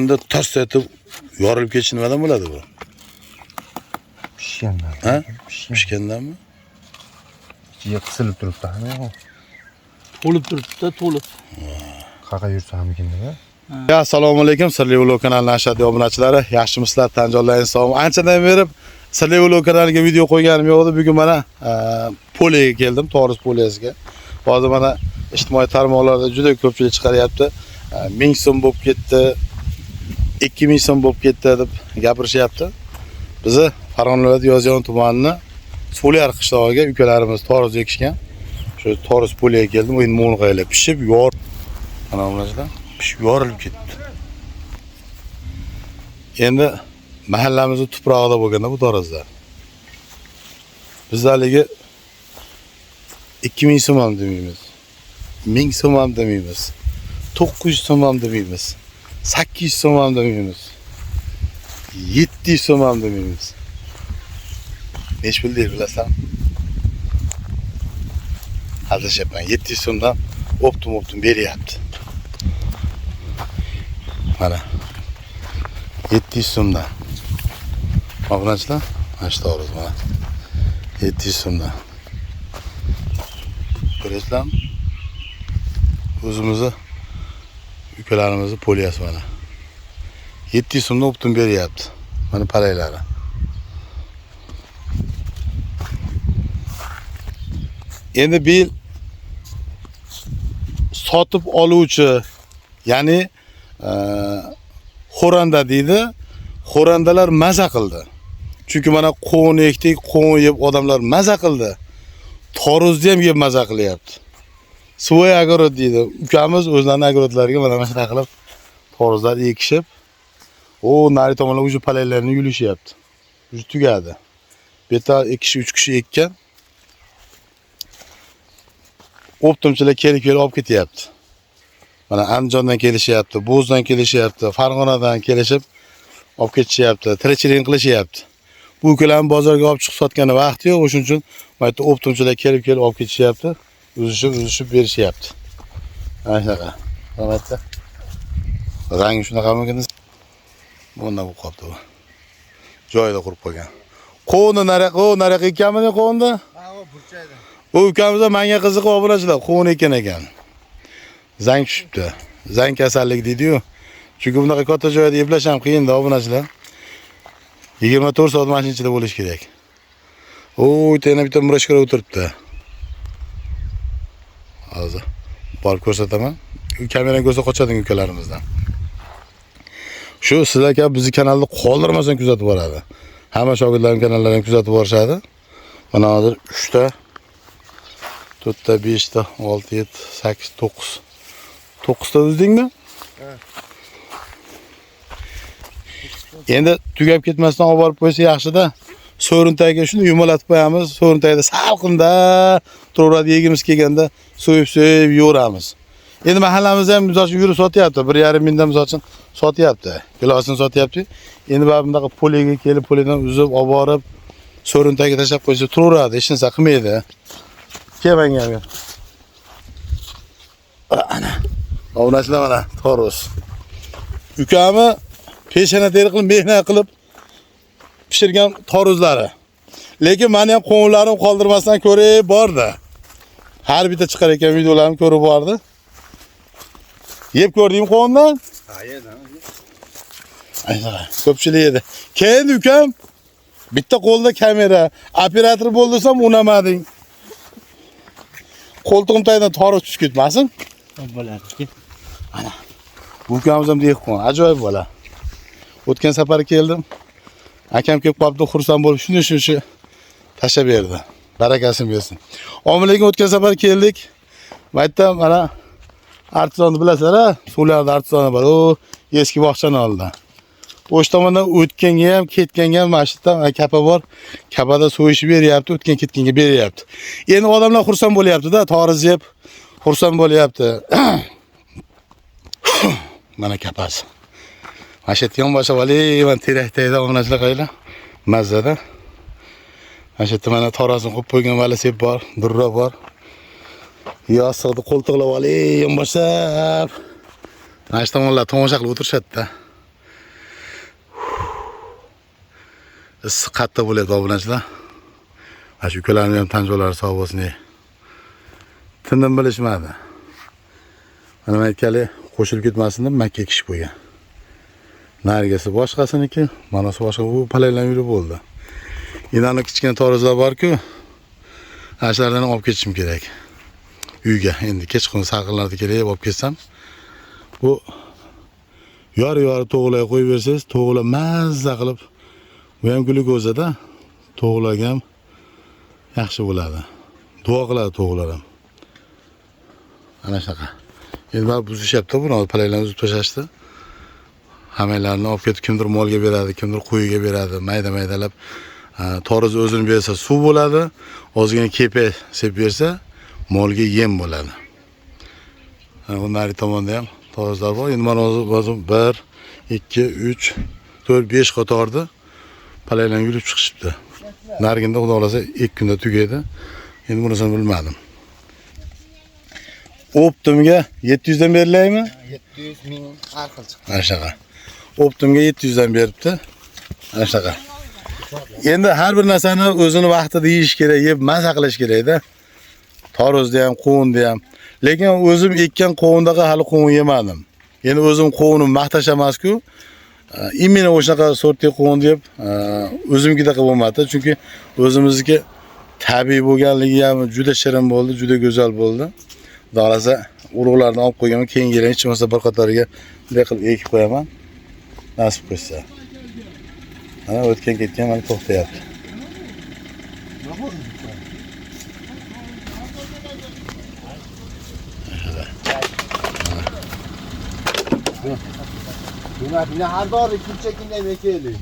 Endi tars etib yorilib ketishi nimadan bo'ladi bu? Pishgandan. Ha? Pishgandanmi? Ichiga qisilib turibdi hamma. To'lib turibdi-da, to'lib. Qaqa yursa hamkinda. Assalomu alaykum, Sirli Ulug' kanalining ashaddiy obunachilari. Yaxshimisizlar, tanjonlar inson. Anchadan beri Sirli Ulug' kanaliga video qo'yganim yo'q edi. Bugun mana poliga keldim, To'g'ris poliyasiga. Hozir mana ijtimoiy tarmoqlarda juda ko'pchilik chiqaryapti. 1000 so'm bo'lib ketdi, 2000 so'm bo'lib ketdi deb gapirishyapti. Bizi Farg'ona viloyati Yozyovon tumanining So'lyar qishlog'iga ukalarimiz To'g'ris ekishgan. Shu To'g'ris poliyaga keldim. Endi mo'ng'aylar pishib, mana bulardan pishib yorilib ketdi. Endi mahallamizning tuprog'ida bo'lganda bu To'g'rislar. Bizlarligi 2000 so'm ham demaymiz. 1000 so'm ham demaymiz. 900 so'm ham demaymiz. 800 so'm ham demaymiz. 700 so'm ham demaymiz. Neç bildir bilasan? Hazır yapan 700 so'mdan optum beryapti. Mana 700 so'mdan. Obunachilar, mana shu to'g'ri mana. 700 so'mdan. Ko'rasizlarmi? O'zimizni ukalarimizni poliyasi mana. 700 so'mdan optum beryapti. Mana paraylari. Endi bu yil sotib oluvchi, ya'ni xo'randa deydi. Xo'randalar maza qildi. Chunki mana qo'n ekdik, qo'n yeb odamlar maza qildi. To'g'rizni ham yeb maza qilyapti. Svoy agorod deydi. Ukamiz o'zlarining agorodlariga mana shunday qilib to'g'rizlar ekishib, nari tomonlar uju palaylarni yulishyapti. Uju tugadi. Bu yerda 2-3 kishi ekkan. Optumchilar kelib olib ketyapti. Mana Andijondan kelishyapti, Bo'zdan kelishyapti, Farg'onadan kelishib olib ketishyapti, tirikchilik qilishyapti. Bu ukalarni bozorga olib chiqib sotgani vaqti yo'q, o'shuning uchun mana bu optumchilar kelib olib ketishyapti, uzishib berishyapti. Mana shunaqa. Albatta. Rangi shunaqamikin? Bundan bu qopdi bu. Joyida qurib qo'ygan. Qo'ni nariq ekanmi qo'nda? Ha, burchaydi. Bu ukamiz menga qiziqib obunachilar, qo'n ekan. Zang tushibdi. Zang kasallik deydi-yu. Chunki bunaqa katta joyda eplash ham qiyin-da obunachilar. 24 soat mashina ichida bo'lish kerak. Yana bitta murashkar o'tiribdi. Hozir borib ko'rsataman. Kamerani ko'rsa qochadi ukalarimizdan. Shu sizlar kabi bizni kanalni qoldirmasdan kuzatib boradi. Hamma shogirdlarim kanallarni kuzatib borishadi. Mana hozir 3 ta 4 ta, 5 ta, 6, 7, 8, 9. 9 ta uzdingmi? Evet. Endi tugab ketmasdan olib borib qo'ysa yaxshi-da. So'rintagiga shuni yumalatib qo'yamiz. So'rintagida salqinda turaveradi, yegimiz kelganda so'yib yo'ramiz. Endi mahallamizda ham misol uchun yurib sotyapti. 1,5 mingdan misol uchun sotyapti. Kilosini sotyapti. Endi bunaqa poliga kelib, polidan uzib, olib borib so'rintagiga tashlab qo'ysa turaveradi, hech narsa qilmaydi. Kelmanga ber. Ana. Obunachilar mana To'g'ris. Ukami peshana teri qilib, mehnat qilib pishirgan to'g'rizlari. Lekin meni ham qo'nlarim qoldirmasdan ko'rib bordi. Har bitta chiqar ekan videolarimni ko'rib bordi. Yeb ko'rdingmi qo'ndan? Ha, yedim. Ayna, ko'pchilik edi. Keyin ukam bitta qo'lda kamera, operator bo'ldirsam unamading. Qo'ltig'im tagidan To'g'ris tushib ketmasin. Bo'ladi. Ana. Bu ukamiz ham dehqon, ajoyib bola. O'tgan safar keldim. Akam kelib qolibdi, xursand bo'lib shuni tashlab berdi. Barakasini bersin. Omilga o'tgan safar keldik. Maytda mana artizonni bilasizlar-a? So'larda artizonni bor. O eski bog'chani oldi. O'sha tomondan o'tganga ham, ketganga ham mana shu yerda kapa bor. Kapada so'yishib beryapti, o'tgan ketganga beryapti. Endi odamlar xursand bo'lyapti-da, To'g'ris yeb xursand bo'lyapti. Mana kapasi. Mana shu yerda yonboshqa mana terakdayda obunachilar qaylar. Mazzada. Mana shu yerda mana To'g'risni qo'yib qo'ygan valasib bor, durra bor. Yostiqni qo'ltiqlab olib, yonboshlab. Mana shu tomonlar tomosha qilib o'tirishadi-da. issiq qattiq bo'lyapti obunachilar. Mana shu ukalarning ham tan joylari sog' bo'lsin. Tindim bilishmadi. Mana men aytgani qo'shilib ketmasin deb makka kishib qo'ygan. Narigisi boshqasiniki, manasi boshqa, bu palaylan yurib bo'ldi. Endi kichkina torozlar bor-ku, ashlardan olib ketishim kerak. Uyga endi kechqurun salqinlarda kelib olib ketsam, bu yori to'g'lay qo'yib bersangiz, to'g'la mazza qilib, bu ham glukozada to'g'laga ham yaxshi bo'ladi. Duo qiladi to'g'lar ham. Ana shunaqa. Endi mana buzishyapti, buni palaylarni uzib tashlashdi. Hammalarni olib ketib kimdir molga beradi, kimdir qo'yiga beradi, mayda-maydalab. Toriz o'zini bersa suv bo'ladi, ozgina kepak sepib bersa molga yem bo'ladi. Bu nari tomonda ham torizlar bor. Endi mana o'zim 1, 2, 3, 4, 5 qatorda palaylan yurib chiqishibdi. Nariginda xudo xolasa 2 kunda tugaydi. Endi bunisini bilmadim. Optimga 700 dan berilaymi? 700 ming har xil chiqdi. Mana shunaqa. Optimga 700 dan beribdi. Mana shunaqa. Endi har bir narsani o'zini vaqtida yeyish kerak, yeb maza qilish kerak-da. Torozda ham, qovunda ham. Lekin o'zim ekkan qovundaqa hali qovun yemadim. Endi o'zim qovunim maqtash emas-ku. Imенно o'shaqa sortli qovun deb o'zimgidaqa bo'lmadi, chunki o'zimizniki tabiiy bo'lganligi ham juda shirin bo'ldi, juda go'zal bo'ldi. Xudo urug'larni olib qo'yganman, keyin yillar hech bo'lmasa bir qatoriga bunday qilib ekib qo'yaman. Nasib qilsa. Mana o'tgan ketgan mana to'xtayapti. Buni har doim shunchakingdan ekaylik.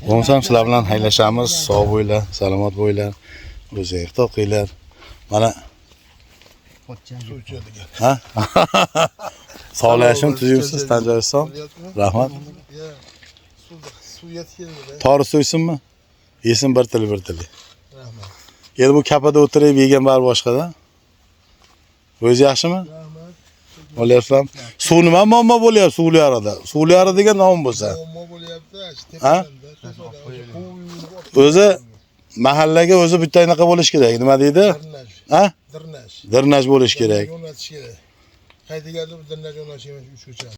Bo'lmasam sizlar bilan haylashamiz, sog' bo'linglar, salomat bo'linglar, o'zingizga ehtiyot qilinglar. Mana ha? Sog'lashim tuzimsiz, tan joysiz. Rahmat. Toriz so'ysinmi? Yesin bir tili. Rahmat. Endi bu kapada o'tirib yegan bari boshqada. O'zi yaxshimi? O'lyapsam. Suv nima muammo bo'lyapti suvli arada? Suvli ara degan nom bo'lsa. Muammo bo'lyapti, Ha? O'zi mahallaga o'zi bitta anaqa bo'lish kerak. Nima deydi? Ha? Dirnash. Dirnash bo'lish kerak. Yo'natish kerak. Qaytaga dirnash yo'natish 3 ko'cha.